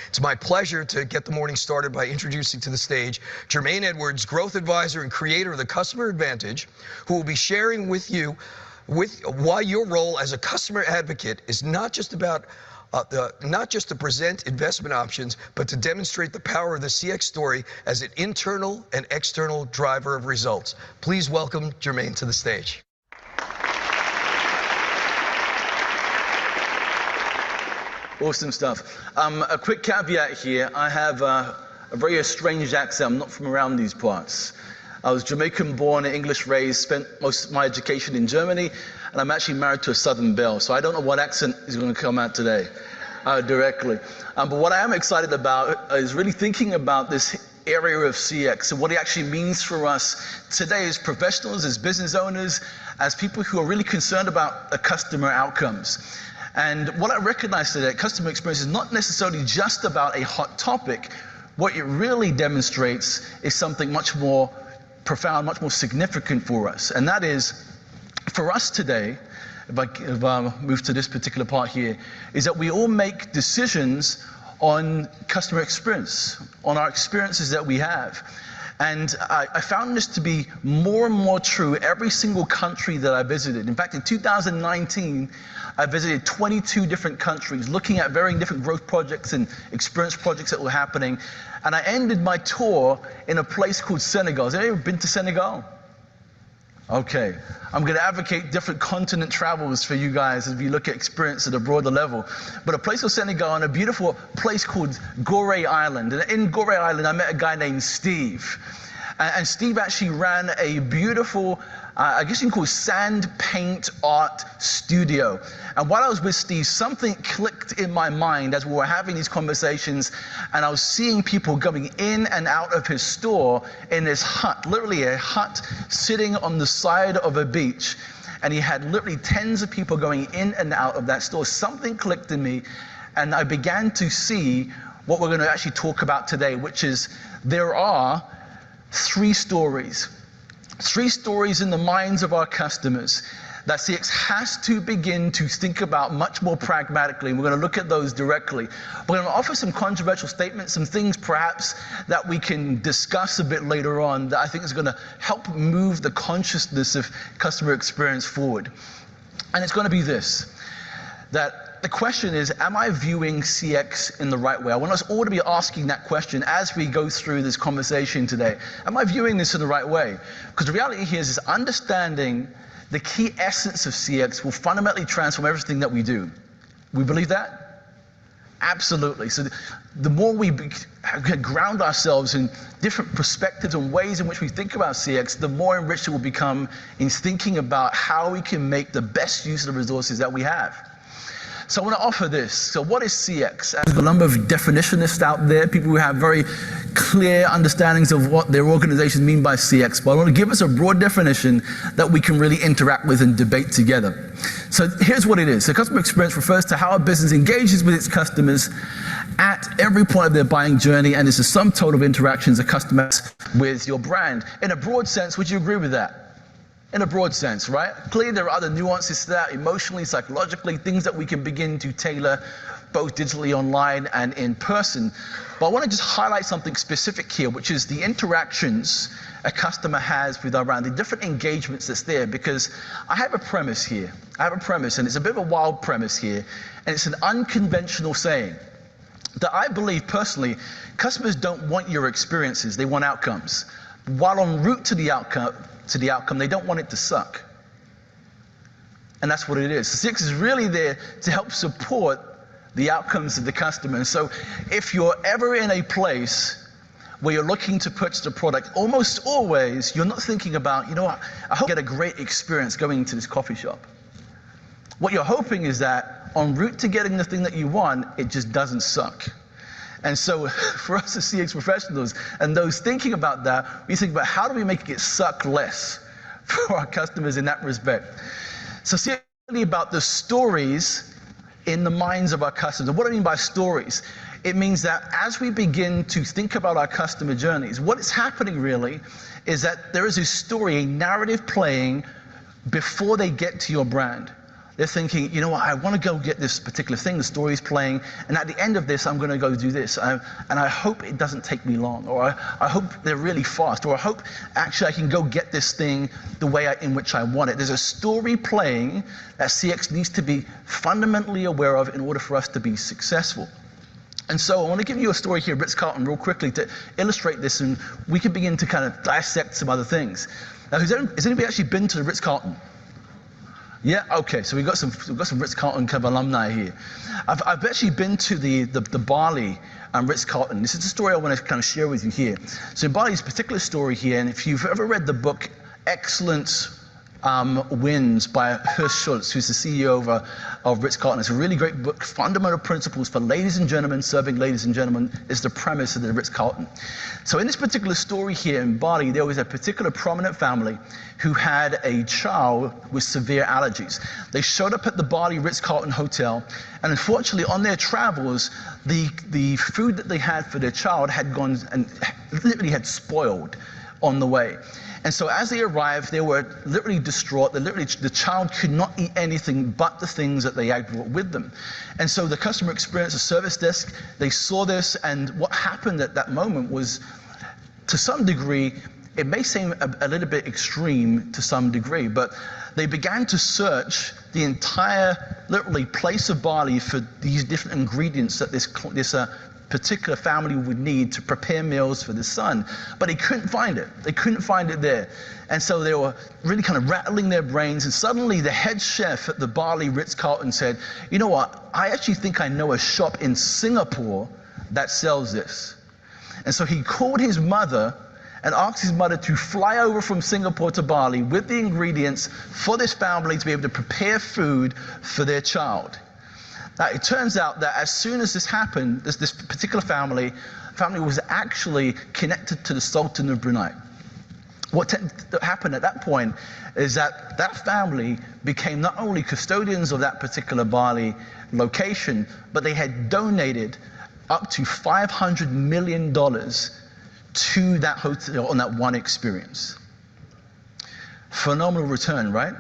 It's my pleasure to get the morning started by introducing to the stage Jermaine Edwards, Growth Advisor and creator of the Customer Advantage, who will be sharing with you why your role as a customer advocate is not just about not just to present investment options, but to demonstrate the power of the CX story as an internal and external driver of results. Please welcome Jermaine to the stage. Awesome stuff. A quick caveat here. I have a very strange accent. I'm not from around these parts. I was Jamaican born, English raised, spent most of my education in Germany, and I'm actually married to a Southern belle, so I don't know what accent is going to come out today directly. But what I am excited about is really thinking about this area of CX and what it actually means for us today as professionals, as business owners, as people who are really concerned about the customer outcomes. And what I recognize today, customer experience is not necessarily just about a hot topic. What it really demonstrates is something much more profound, much more significant for us. And that is, for us today, if I move to this particular part here, is that we all make decisions on customer experience, on our experiences that we have. And I found this to be more and more true every single country that I visited. In fact, in 2019, I visited 22 different countries, looking at varying different growth projects and experience projects that were happening. And I ended my tour in a place called Senegal. Has anyone been to Senegal? Okay. I'm going to advocate different continent travels for you guys as we look at experience at a broader level. But a place called Senegal and a beautiful place called Gorée Island. And in Gorée Island, I met a guy named Steve. And Steve actually ran a beautiful, I guess you can call it sand paint art studio. And while I was with Steve, something clicked in my mind as we were having these conversations, and I was seeing people coming in and out of his store in this hut, literally a hut sitting on the side of a beach. And he had literally tens of people going in and out of that store. Something clicked in me, and I began to see what we're going to actually talk about today, which is there are three stories in the minds of our customers that CX has to begin to think about much more pragmatically, and we're going to look at those directly. We're going to offer some controversial statements, some things perhaps that we can discuss a bit later on that I think is going to help move the consciousness of customer experience forward. And it's going to be this, that the question is, am I viewing CX in the right way? I want us all to be asking that question as we go through this conversation today. Am I viewing this in the right way? Because the reality here is understanding the key essence of CX will fundamentally transform everything that we do. We believe that? Absolutely. So the more we ground ourselves in different perspectives and ways in which we think about CX, the more enriched it will become in thinking about how we can make the best use of the resources that we have. So I want to offer this. So what is CX? There's a number of definitionists out there, people who have very clear understandings of what their organizations mean by CX, but I want to give us a broad definition that we can really interact with and debate together. So here's what it is. So customer experience refers to how a business engages with its customers at every point of their buying journey, and it's the sum total of interactions a customer has with your brand. In a broad sense, would you agree with that? In a broad sense, right? Clearly there are other nuances to that, emotionally, psychologically, things that we can begin to tailor both digitally, online, and in person. But I want to just highlight something specific here, which is the interactions a customer has with our brand, the different engagements that's there, because I have a premise here. I have a premise, and it's a bit of a wild premise here, and it's an unconventional saying that I believe personally, customers don't want your experiences, they want outcomes. While en route to the outcome, they don't want it to suck. And that's what it is. So CX is really there to help support the outcomes of the customer. And so if you're ever in a place where you're looking to purchase a product, almost always you're not thinking about, you know what, I hope I get a great experience going to this coffee shop. What you're hoping is that en route to getting the thing that you want, it just doesn't suck. And so for us as CX professionals and those thinking about that, we think about how do we make it suck less for our customers in that respect. So CX is really about the stories in the minds of our customers. And what do I mean by stories? It means that as we begin to think about our customer journeys, what is happening really is that there is a story, a narrative playing before they get to your brand. They're thinking, you know what, I want to go get this particular thing, the story's playing, and at the end of this, I'm going to go do this. And I hope it doesn't take me long, or I hope they're really fast, or I hope actually I can go get this thing the way in which I want it. There's a story playing that CX needs to be fundamentally aware of in order for us to be successful. And so I want to give you a story here, Ritz-Carlton, real quickly to illustrate this, and we can begin to kind of dissect some other things. Now, has anybody actually been to the Ritz-Carlton? Yeah, okay, so we've got some Ritz-Carlton kind of alumni here. I've actually been to the Bali Ritz-Carlton. This is the story I want to kind of share with you here. So in Bali's particular story here, and if you've ever read the book Excellence Wins by Hersch Schultz, who's the CEO of Ritz-Carlton. It's a really great book. Fundamental Principles for Ladies and Gentlemen, Serving Ladies and Gentlemen is the premise of the Ritz-Carlton. So in this particular story here in Bali, there was a particular prominent family who had a child with severe allergies. They showed up at the Bali Ritz-Carlton Hotel, and unfortunately on their travels, the food that they had for their child had gone and literally had spoiled on the way. And so as they arrived, they were literally distraught. The child could not eat anything but the things that they had brought with them. And so the customer experience, the service desk, they saw this, and what happened at that moment was, to some degree, it may seem a little bit extreme to some degree, but they began to search the entire, literally, place of Bali for these different ingredients that this particular family would need to prepare meals for the son, but they couldn't find it. They couldn't find it there. And so they were really kind of rattling their brains, and suddenly the head chef at the Bali Ritz-Carlton said, you know what, I actually think I know a shop in Singapore that sells this. And so he called his mother and asked his mother to fly over from Singapore to Bali with the ingredients for this family to be able to prepare food for their child. Now, it turns out that as soon as this happened, this particular family was actually connected to the Sultan of Brunei. What happened at that point is that that family became not only custodians of that particular Bali location, but they had donated up to $500 million to that hotel on that one experience. Phenomenal return, right?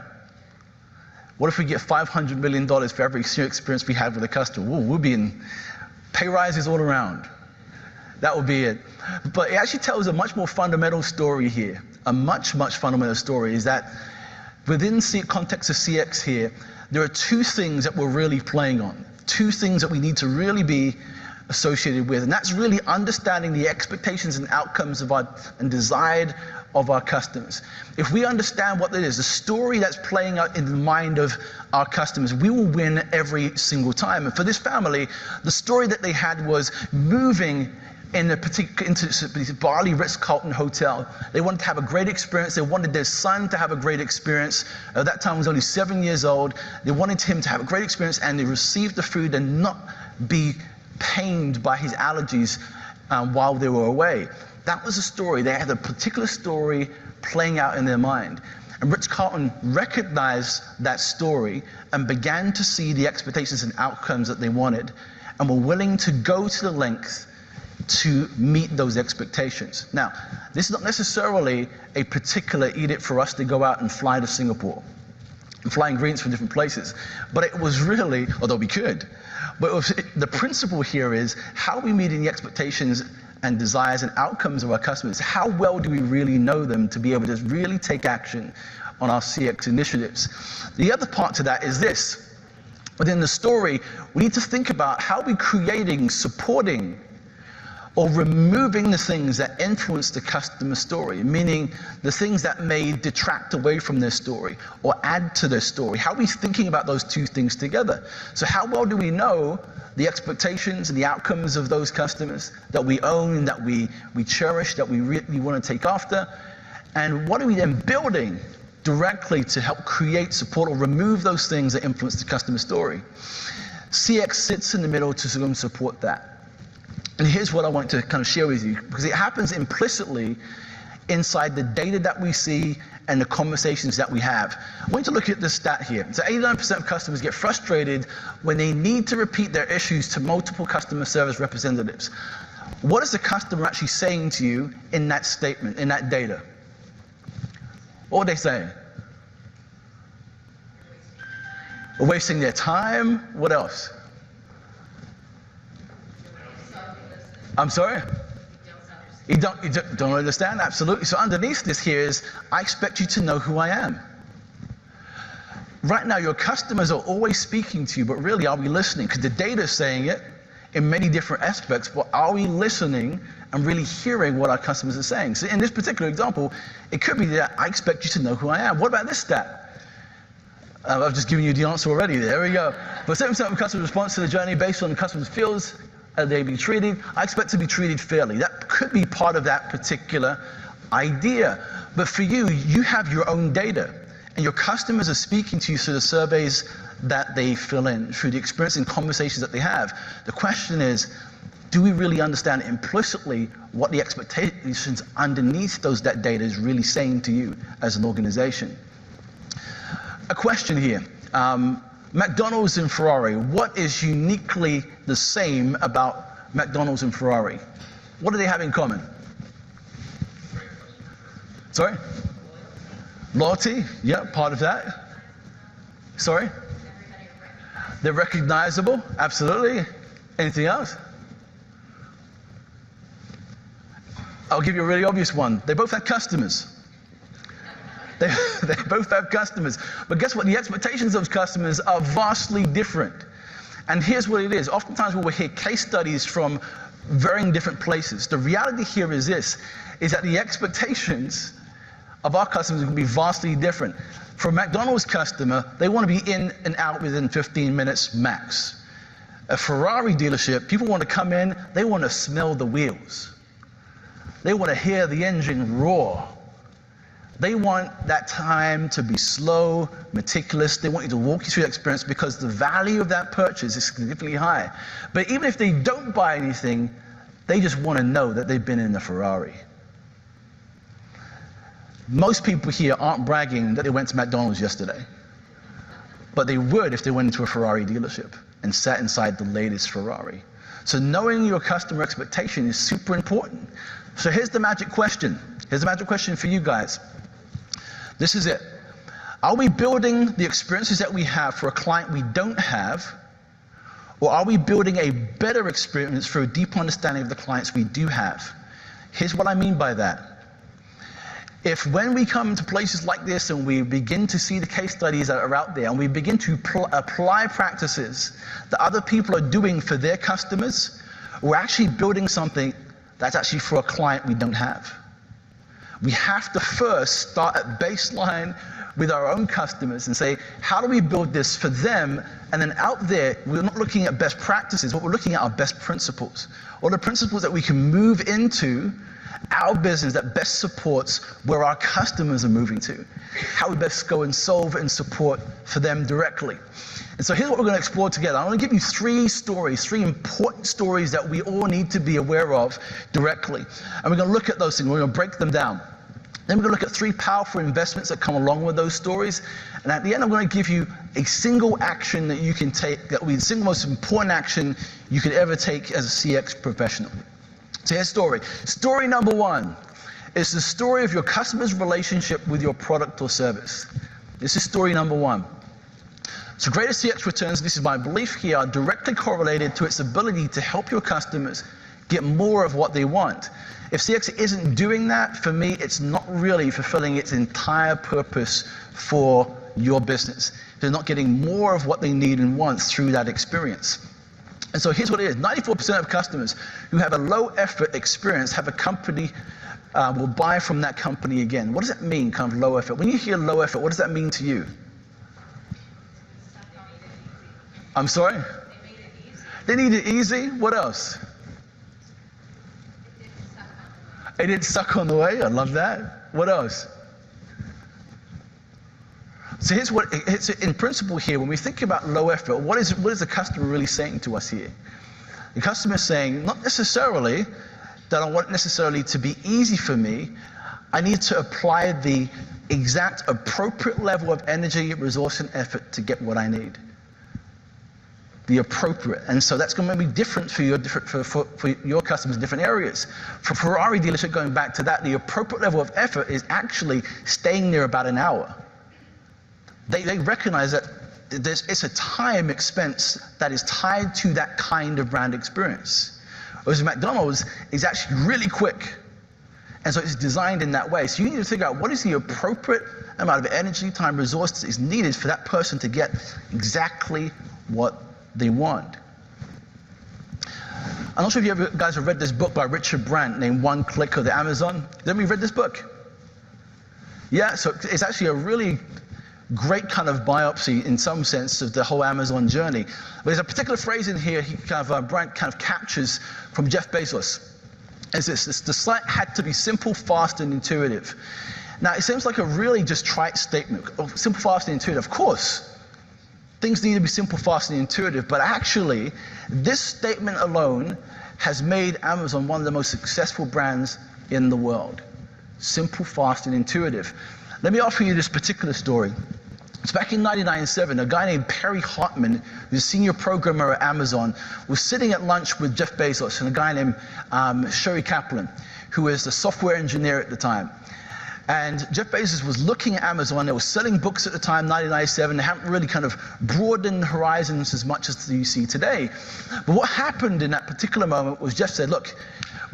What if we get $500 million for every experience we had with a customer? We'll be in pay rises all around. That would be it. But it actually tells a much more fundamental story here. A much, much fundamental story is that within the context of CX here, there are two things that we're really playing on. Two things that we need to really be associated with. And that's really understanding the expectations and outcomes of and desired of our customers. If we understand what that is, the story that's playing out in the mind of our customers, we will win every single time. And for this family, the story that they had was moving into this Bali Ritz-Carlton hotel. They wanted to have a great experience. They wanted their son to have a great experience. At that time, he was only 7 years old. They wanted him to have a great experience, and they received the food and not be pained by his allergies while they were away. That was a story. They had a particular story playing out in their mind. And Ritz-Carlton recognized that story and began to see the expectations and outcomes that they wanted, and were willing to go to the length to meet those expectations. Now, this is not necessarily a particular edict for us to go out and fly to Singapore and fly ingredients from different places, but it was really, although we could, but the principle here is how are we meeting the expectations and desires and outcomes of our customers? How well do we really know them to be able to really take action on our CX initiatives? The other part to that is this. Within the story, we need to think about how we're creating, supporting, or removing the things that influence the customer story, meaning the things that may detract away from their story or add to their story. How are we thinking about those two things together? So how well do we know the expectations and the outcomes of those customers that we own, that we cherish, that we really want to take after? And what are we then building directly to help create, support, or remove those things that influence the customer story? CX sits in the middle to sort of support that. And here's what I want to kind of share with you, because it happens implicitly inside the data that we see and the conversations that we have. I want you to look at this stat here. So 89% of customers get frustrated when they need to repeat their issues to multiple customer service representatives. What is the customer actually saying to you in that statement, in that data? What are they saying? Wasting their time. What else? I'm sorry? You don't understand? Absolutely. So underneath this here is, I expect you to know who I am. Right now, your customers are always speaking to you, but really, are we listening? Because the data is saying it in many different aspects, but are we listening and really hearing what our customers are saying? So in this particular example, it could be that I expect you to know who I am. What about this stat? I've just given you the answer already. There we go. But 70% of customers respond to the journey based on the customer's feels they be treated. I expect to be treated fairly. That could be part of that particular idea. But for you, you have your own data, and your customers are speaking to you through the surveys that they fill in, through the experience and conversations that they have. The question is, do we really understand implicitly what the expectations underneath that data is really saying to you as an organization? A question here. McDonald's and Ferrari, what is uniquely the same about McDonald's and Ferrari? What do they have in common? Sorry? Loyalty, yeah, part of that. Sorry? They're recognizable, absolutely. Anything else? I'll give you a really obvious one. They both have customers. They both have customers. But guess what? The expectations of those customers are vastly different. And here's what it is. Oftentimes we will hear case studies from varying different places. The reality here is this, is that the expectations of our customers are going to be vastly different. For a McDonald's customer, they want to be in and out within 15 minutes max. A Ferrari dealership, people want to come in, they want to smell the wheels. They want to hear the engine roar. They want that time to be slow, meticulous. They want you to walk you through the experience because the value of that purchase is significantly high. But even if they don't buy anything, they just want to know that they've been in a Ferrari. Most people here aren't bragging that they went to McDonald's yesterday, but they would if they went into a Ferrari dealership and sat inside the latest Ferrari. So knowing your customer expectation is super important. So here's the magic question. Here's the magic question for you guys. This is it. Are we building the experiences that we have for a client we don't have, or are we building a better experience for a deep understanding of the clients we do have? Here's what I mean by that. If when we come to places like this and we begin to see the case studies that are out there and we begin to apply practices that other people are doing for their customers, we're actually building something that's actually for a client we don't have. We have to first start at baseline with our own customers and say, how do we build this for them? And then out there, we're not looking at best practices, but we're looking at our best principles, or the principles that we can move into our business that best supports where our customers are moving to, how we best go and solve and support for them directly. And so here's what we're going to explore together. I'm going to give you three important stories that we all need to be aware of directly. And we're going to look at those things. We're going to break them down. Then we're going to look at three powerful investments that come along with those stories. And at the end, I'm going to give you a single action that you can take, that will be the single most important action you could ever take as a CX professional. So here's story. Story number one is the story of your customer's relationship with your product or service. This is story number one. So greater CX returns, this is my belief here, are directly correlated to its ability to help your customers get more of what they want. If CX isn't doing that, for me, it's not really fulfilling its entire purpose for your business. They're not getting more of what they need and want through that experience. And so here's what it is. 94% of customers who have a low effort experience have a company, will buy from that company again. What does that mean, kind of low effort? When you hear low effort, what does that mean to you? I'm sorry? They need it easy. What else? It didn't suck on the way. I love that. What else? So here's what, it's in principle here, when we think about low effort, what is the customer really saying to us here? The customer is saying, not necessarily that I want it necessarily to be easy for me. I need to apply the exact appropriate level of energy, resource, and effort to get what I need. The appropriate, and so that's going to be different for your customers in different areas. For Ferrari dealership, going back to that, the appropriate level of effort is actually staying there about an hour. They recognize that it's a time expense that is tied to that kind of brand experience. Whereas McDonald's is actually really quick. And so it's designed in that way. So you need to figure out what is the appropriate amount of energy, time, resources is needed for that person to get exactly what they want. I'm not sure if you guys have read this book by Richard Brandt named One Click of the Amazon. Has anybody read this book? Yeah, so it's actually a really great kind of biopsy in some sense of the whole Amazon journey. But there's a particular phrase in here Brandt kind of captures from Jeff Bezos. It's this: the site had to be simple, fast, and intuitive. Now, it seems like a really just trite statement. Oh, simple, fast, and intuitive. Of course, things need to be simple, fast, and intuitive, but actually, this statement alone has made Amazon one of the most successful brands in the world. Simple, fast, and intuitive. Let me offer you this particular story. It's back in 1997, a guy named Perry Hartman, who's a senior programmer at Amazon, was sitting at lunch with Jeff Bezos and a guy named Sherry Kaplan, who was the software engineer at the time. And Jeff Bezos was looking at Amazon. They were selling books at the time, 1997. They haven't really kind of broadened horizons as much as you see today. But what happened in that particular moment was Jeff said, look,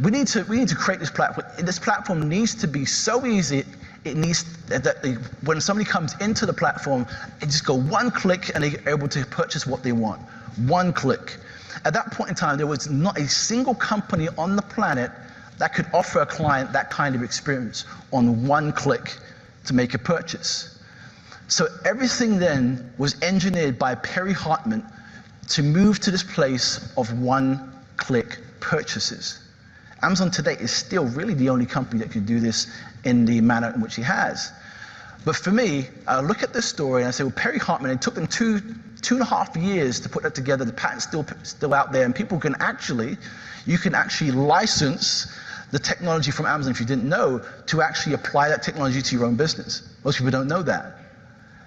we need to create this platform. This platform needs to be so easy. It needs that when somebody comes into the platform, they just go one click and they're able to purchase what they want. One click. At that point in time, there was not a single company on the planet that could offer a client that kind of experience on one click to make a purchase. So everything then was engineered by Perry Hartman to move to this place of one-click purchases. Amazon today is still really the only company that could do this in the manner in which he has. But for me, I look at this story and I say, well, Perry Hartman, it took them two and a half years to put that together. The patent's still out there, and you can actually license the technology from Amazon, if you didn't know, to actually apply that technology to your own business. Most people don't know that.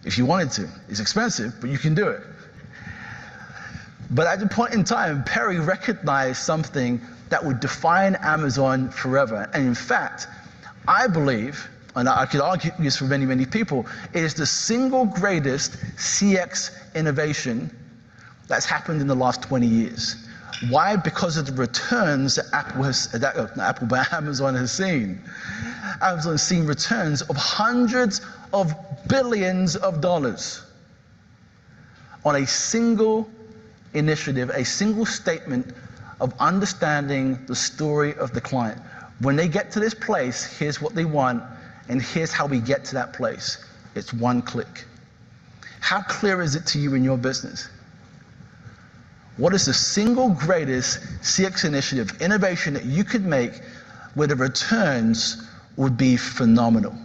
If you wanted to, it's expensive, but you can do it. But at the point in time, Perry recognized something that would define Amazon forever. And in fact, I believe, and I could argue this for many, many people, it is the single greatest CX innovation that's happened in the last 20 years. Why? Because of the returns that Amazon has seen. Amazon has seen returns of hundreds of billions of dollars on a single initiative, a single statement of understanding the story of the client. When they get to this place, here's what they want, and here's how we get to that place. It's one click. How clear is it to you in your business? What is the single greatest CX initiative, innovation that you could make where the returns would be phenomenal?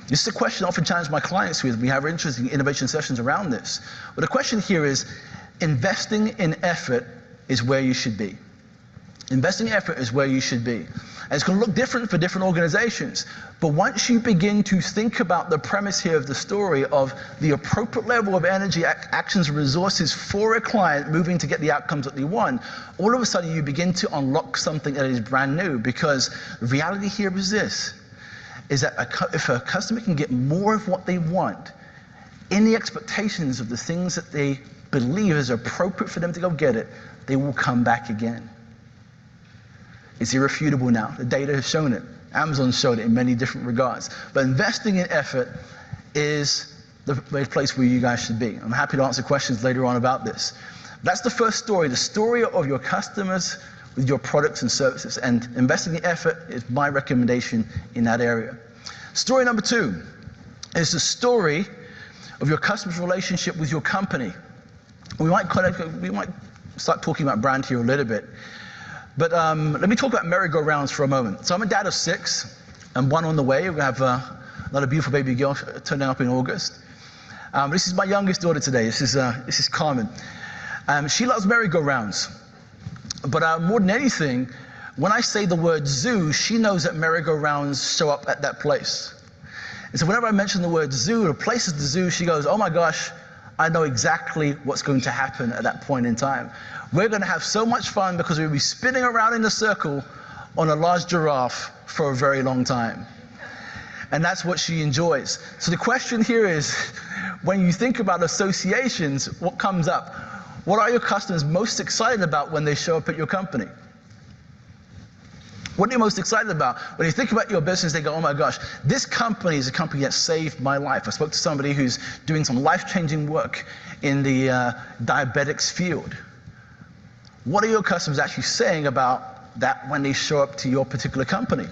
This is a question I often challenge my clients with. We have interesting innovation sessions around this. But the question here is, investing in effort is where you should be. Investing in effort is where you should be. And it's going to look different for different organizations. But once you begin to think about the premise here of the story of the appropriate level of energy, actions, and resources for a client moving to get the outcomes that they want, all of a sudden you begin to unlock something that is brand new. Because the reality here is this, is that if a customer can get more of what they want in the expectations of the things that they believe is appropriate for them to go get it, they will come back again. It's irrefutable now. The data has shown it. Amazon showed it in many different regards. But investing in effort is the place where you guys should be. I'm happy to answer questions later on about this. That's the first story, the story of your customers with your products and services. And investing in effort is my recommendation in that area. Story number 2 is the story of your customer's relationship with your company. We might start talking about brand here a little bit. But let me talk about merry-go-rounds for a moment. So I'm a dad of 6 and 1 on the way. We have another beautiful baby girl turning up in August. This is my youngest daughter today. This is Carmen. She loves merry-go-rounds. But more than anything, when I say the word zoo, she knows that merry-go-rounds show up at that place. And so whenever I mention the word zoo or places the zoo, she goes, oh my gosh, I know exactly what's going to happen at that point in time. We're going to have so much fun because we'll be spinning around in a circle on a large giraffe for a very long time. And that's what she enjoys. So the question here is, when you think about associations, what comes up? What are your customers most excited about when they show up at your company? What are you most excited about? When you think about your business, they go, oh my gosh, this company is a company that saved my life. I spoke to somebody who's doing some life-changing work in the diabetics field. What are your customers actually saying about that when they show up to your particular company?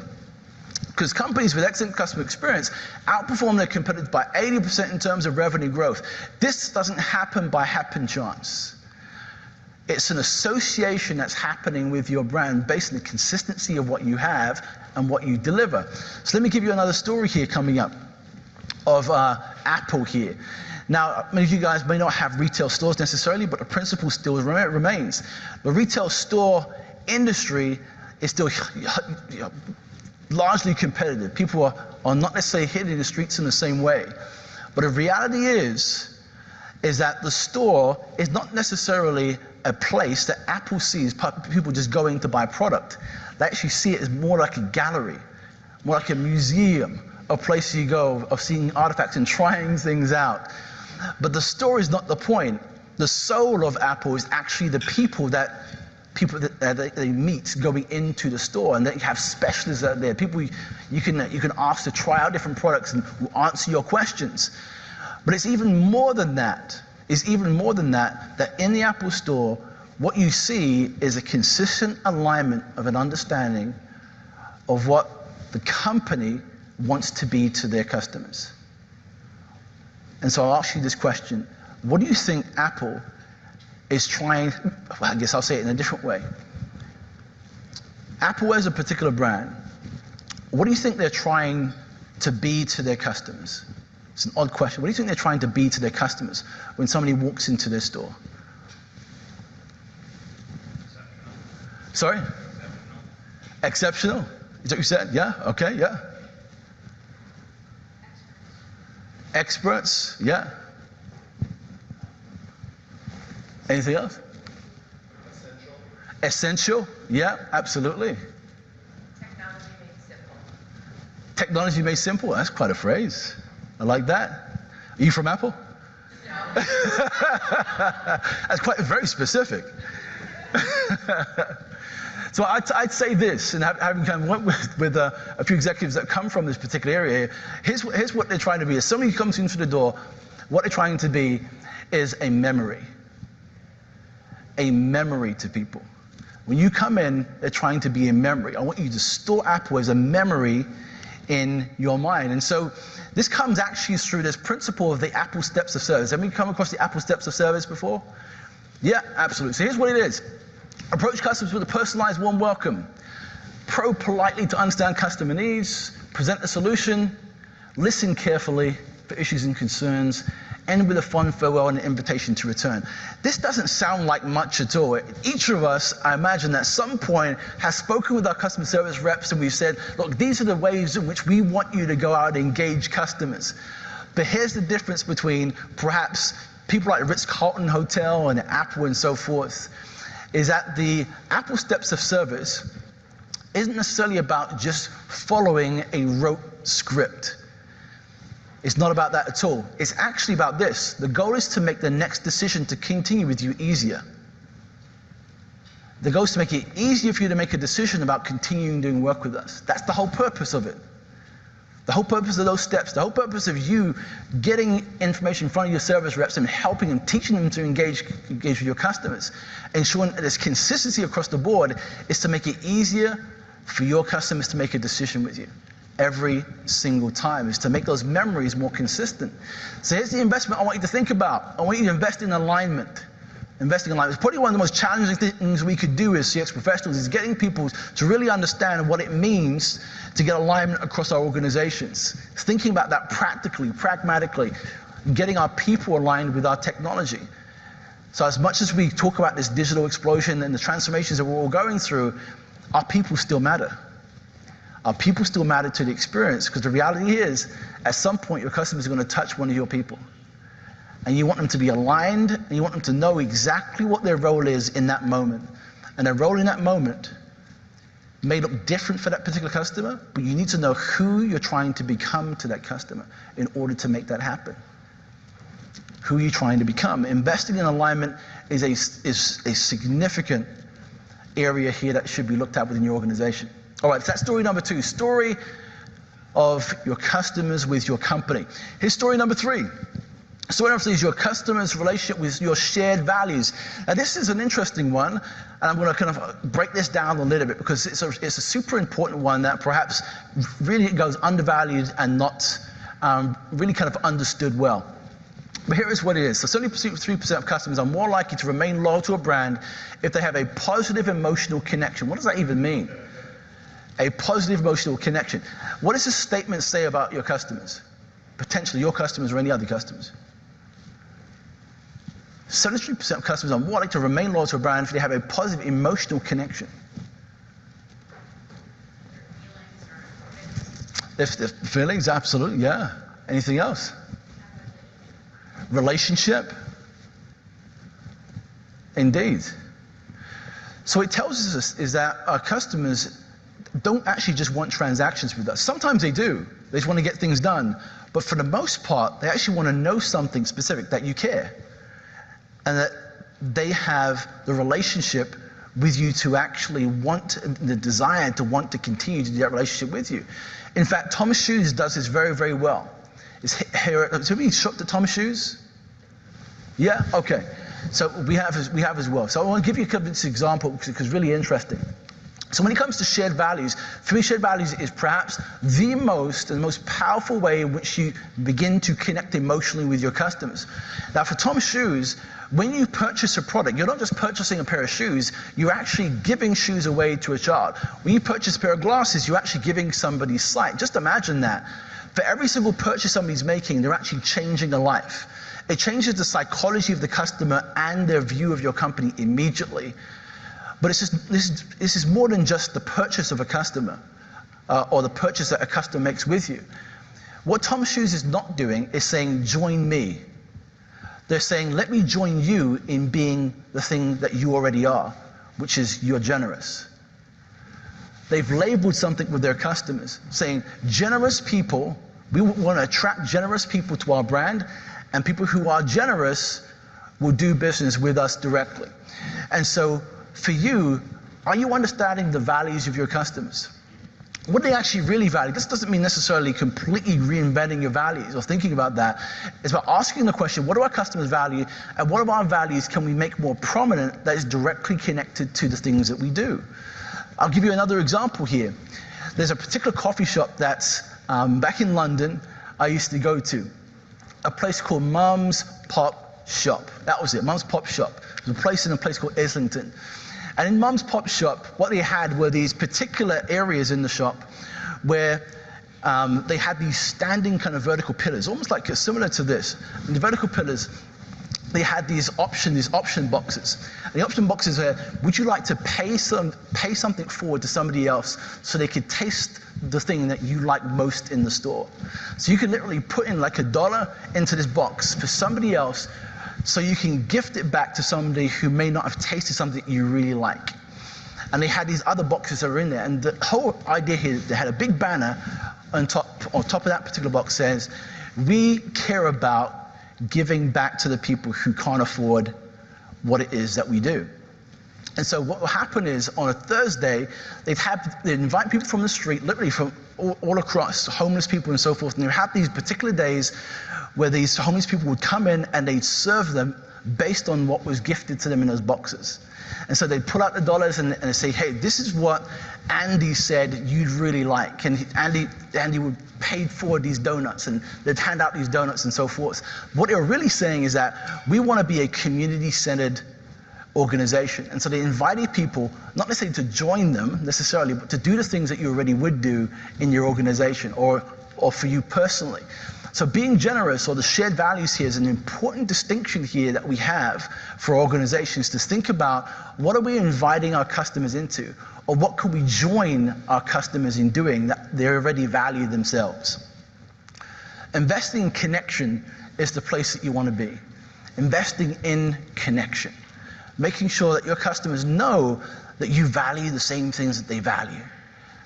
Because companies with excellent customer experience outperform their competitors by 80% in terms of revenue growth. This doesn't happen by happen chance. It's an association that's happening with your brand based on the consistency of what you have and what you deliver. So let me give you another story here coming up of Apple here. Now, many of you guys may not have retail stores necessarily, but the principle still remains. The retail store industry is still largely competitive. People are not necessarily hitting the streets in the same way. But the reality is that the store is not necessarily a place that Apple sees people just going to buy product. They actually see it as more like a gallery, more like a museum, a place you go of seeing artifacts and trying things out. But the store is not the point. The soul of Apple is actually the people that they meet going into the store, and they have specialists out there. People you can ask to try out different products and will answer your questions. But it's even more than that. That in the Apple Store, what you see is a consistent alignment of an understanding of what the company wants to be to their customers. And so I'll ask you this question. What do you think Apple is trying, well, I guess I'll say it in a different way. Apple as a particular brand, what do you think they're trying to be to their customers? It's an odd question. What do you think they're trying to be to their customers when somebody walks into their store? Exceptional. Sorry? Exceptional. Is that what you said? Yeah? Okay, yeah. Experts, yeah. Anything else? Essential, yeah, absolutely. Technology made simple. Technology made simple, that's quite a phrase. I like that. Are you from Apple? No. That's very specific. So I'd say this, and having kind of worked with a few executives that come from this particular area, here's what they're trying to be. As somebody who comes in through the door, what they're trying to be is a memory. A memory to people. When you come in, they're trying to be a memory. I want you to store Apple as a memory in your mind. And so this comes actually through this principle of the Apple steps of service. Have you come across the Apple steps of service before? Yeah, absolutely. So here's what it is. Approach customers with a personalized warm welcome. Probe politely to understand customer needs. Present the solution. Listen carefully for issues and concerns. End with a fond farewell and an invitation to return. This doesn't sound like much at all. Each of us, I imagine, at some point has spoken with our customer service reps and we've said, look, these are the ways in which we want you to go out and engage customers. But here's the difference between perhaps people like Ritz-Carlton Hotel and Apple and so forth, is that the Apple steps of service isn't necessarily about just following a rote script. It's not about that at all. It's actually about this. The goal is to make the next decision to continue with you easier. The goal is to make it easier for you to make a decision about continuing doing work with us. That's the whole purpose of it. The whole purpose of those steps, the whole purpose of you getting information in front of your service reps and helping them, teaching them to engage with your customers, ensuring that there's consistency across the board, is to make it easier for your customers to make a decision with you. Every single time, is to make those memories more consistent. So here's the investment I want you to think about. I want you to invest in alignment. Investing in alignment is probably one of the most challenging things we could do as CX professionals, is getting people to really understand what it means to get alignment across our organizations. Thinking about that practically, pragmatically, getting our people aligned with our technology. So as much as we talk about this digital explosion and the transformations that we're all going through, our people still matter. Our people still matter to the experience, because the reality is, at some point, your customers are going to touch one of your people. And you want them to be aligned, and you want them to know exactly what their role is in that moment. And their role in that moment may look different for that particular customer, but you need to know who you're trying to become to that customer in order to make that happen. Who are you trying to become? Investing in alignment is a significant area here that should be looked at within your organization. All right, so that's story number 2, story of your customers with your company. Here's story number 3. Story number 3 is your customers' relationship with your shared values. Now this is an interesting one, and I'm going to kind of break this down a little bit because it's a super important one that perhaps really goes undervalued and not really kind of understood well. But here is what it is. So 73% of customers are more likely to remain loyal to a brand if they have a positive emotional connection. What does that even mean? A positive emotional connection. What does this statement say about your customers? Potentially your customers or any other customers. 73% of customers are more likely to remain loyal to a brand if they have a positive emotional connection. If feelings, absolutely, yeah. Anything else? Relationship? Indeed. So it tells us is that our customers don't actually just want transactions with us. Sometimes they do. They just want to get things done. But for the most part, they actually want to know something specific, that you care. And that they have the relationship with you to actually want, the desire to want to continue to do that relationship with you. In fact, Thomas Shoes does this very, very well. So we shopped at Thomas Shoes? Yeah? Okay. So we have as well. So I want to give you a this example because it's really interesting. So when it comes to shared values, for me shared values is perhaps the most powerful way in which you begin to connect emotionally with your customers. Now for Thomas Shoes, when you purchase a product, you're not just purchasing a pair of shoes, you're actually giving shoes away to a child. When you purchase a pair of glasses, you're actually giving somebody's sight. Just imagine that. For every single purchase somebody's making, they're actually changing a life. It changes the psychology of the customer and their view of your company immediately. But this is more than just the purchase of a customer or the purchase that a customer makes with you. What Thomas Shoes is not doing is saying, join me. They're saying, let me join you in being the thing that you already are, which is you're generous. They've labeled something with their customers, saying generous people, we want to attract generous people to our brand, and people who are generous will do business with us directly. And so for you, are you understanding the values of your customers? What do they actually really value? This doesn't mean necessarily completely reinventing your values or thinking about that. It's about asking the question, what do our customers value, and what of our values can we make more prominent that is directly connected to the things that we do? I'll give you another example here. There's a particular coffee shop that's back in London I used to go to, a place called Mum's Pop Shop. That was it, Mum's Pop Shop. It was a place in a place called Islington. And in Mum's Pop Shop, what they had were these particular areas in the shop where they had these standing kind of vertical pillars, almost like similar to this. And the vertical pillars, they had these option boxes. And the option boxes are, would you like to pay something forward to somebody else so they could taste the thing that you like most in the store? So you can literally put in like $1 into this box for somebody else so you can gift it back to somebody who may not have tasted something you really like. And they had these other boxes that were in there. And the whole idea here, they had a big banner on top of that particular box says, we care about giving back to the people who can't afford what it is that we do. And so what will happen is on a Thursday, they'd invite people from the street, literally from all across, homeless people and so forth, and they have these particular days where these homeless people would come in and they'd serve them based on what was gifted to them in those boxes. And so they'd pull out the dollars and they'd say, hey, this is what Andy said you'd really like. And Andy would pay for these donuts, and they'd hand out these donuts and so forth. What they were really saying is that we want to be a community-centered organization. And so they invited people, not necessarily to join them necessarily, but to do the things that you already would do in your organization or for you personally. So being generous, or the shared values here, is an important distinction here that we have for organizations to think about. What are we inviting our customers into? Or what could we join our customers in doing that they already value themselves? Investing in connection is the place that you want to be. Investing in connection. Making sure that your customers know that you value the same things that they value.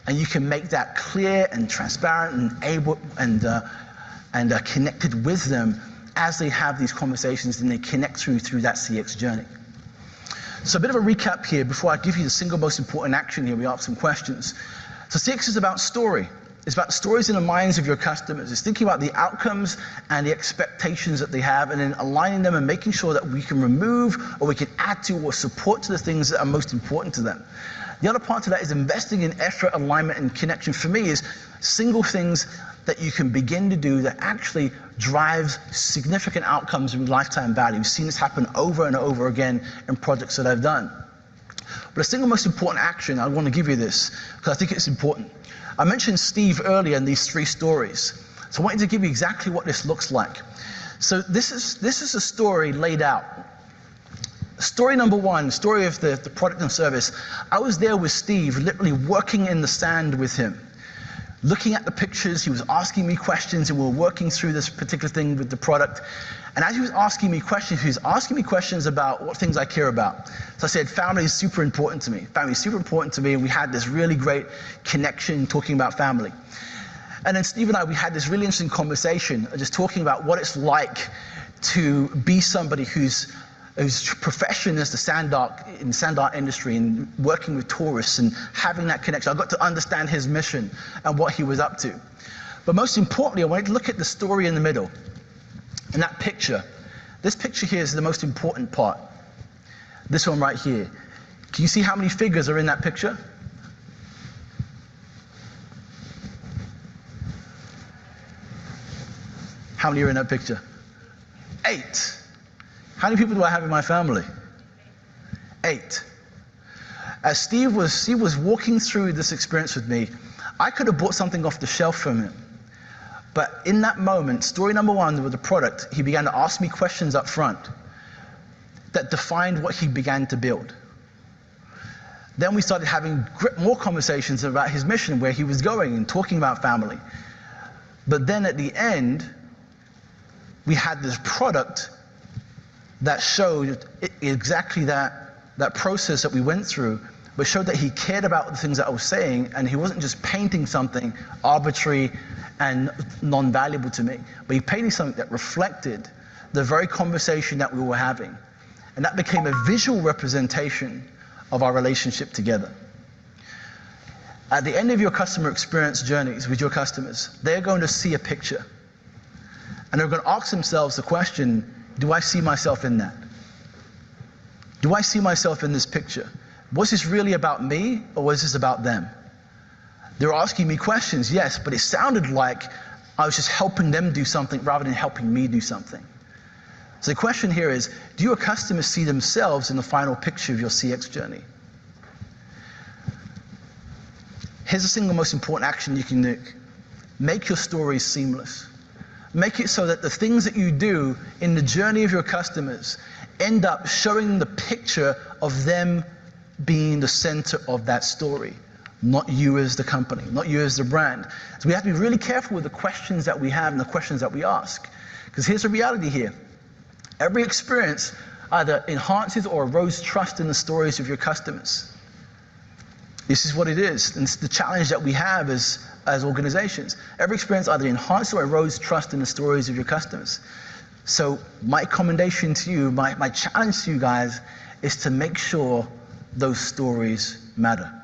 And you can make that clear and transparent and able and connected with them as they have these conversations and they connect through that CX journey. So a bit of a recap here before I give you the single most important action here. We ask some questions. So CX is about story. It's about stories in the minds of your customers. It's thinking about the outcomes and the expectations that they have and then aligning them and making sure that we can remove or we can add to or support to the things that are most important to them. The other part of that is investing in effort, alignment, and connection. For me, is single things that you can begin to do that actually drives significant outcomes and lifetime value. We've seen this happen over and over again in projects that I've done. But the single most important action, I want to give you this because I think it's important. I mentioned Steve earlier in these 3 stories. So I wanted to give you exactly what this looks like. So this is a story laid out. Story number 1, story of the product and service. I was there with Steve, literally working in the sand with him, looking at the pictures. He was asking me questions, and we were working through this particular thing with the product. And as he was asking me questions about what things I care about. So I said, family is super important to me. Family is super important to me, and we had this really great connection talking about family. And then Steve and I, we had this really interesting conversation, just talking about what it's like to be somebody whose profession is the sand art industry and working with tourists and having that connection. I got to understand his mission and what he was up to. But most importantly, I wanted to look at the story in the middle. And that picture, this picture here is the most important part. This one right here. Can you see how many figures are in that picture? How many are in that picture? 8. How many people do I have in my family? 8. As Steve was walking through this experience with me, I could have bought something off the shelf from him. But in that moment, story number 1 with the product, he began to ask me questions up front that defined what he began to build. Then we started having more conversations about his mission, where he was going, and talking about family. But then at the end, we had this product that showed exactly that process that we went through, but showed that he cared about the things that I was saying, and he wasn't just painting something arbitrary and non-valuable to me, but he painted something that reflected the very conversation that we were having. And that became a visual representation of our relationship together. At the end of your customer experience journeys with your customers, they're going to see a picture. And they're going to ask themselves the question, do I see myself in that? Do I see myself in this picture? Was this really about me, or was this about them? They're asking me questions, yes, but it sounded like I was just helping them do something rather than helping me do something. So the question here is, do your customers see themselves in the final picture of your CX journey? Here's the single most important action you can do. Make your stories seamless. Make it so that the things that you do in the journey of your customers end up showing the picture of them being the center of that story, not you as the company, not you as the brand. So we have to be really careful with the questions that we have and the questions that we ask. Because here's the reality here. Every experience either enhances or erodes trust in the stories of your customers. This is what it is, and it's the challenge that we have as organizations. Every experience either enhances or erodes trust in the stories of your customers. So my commendation to you, my challenge to you guys, is to make sure those stories matter.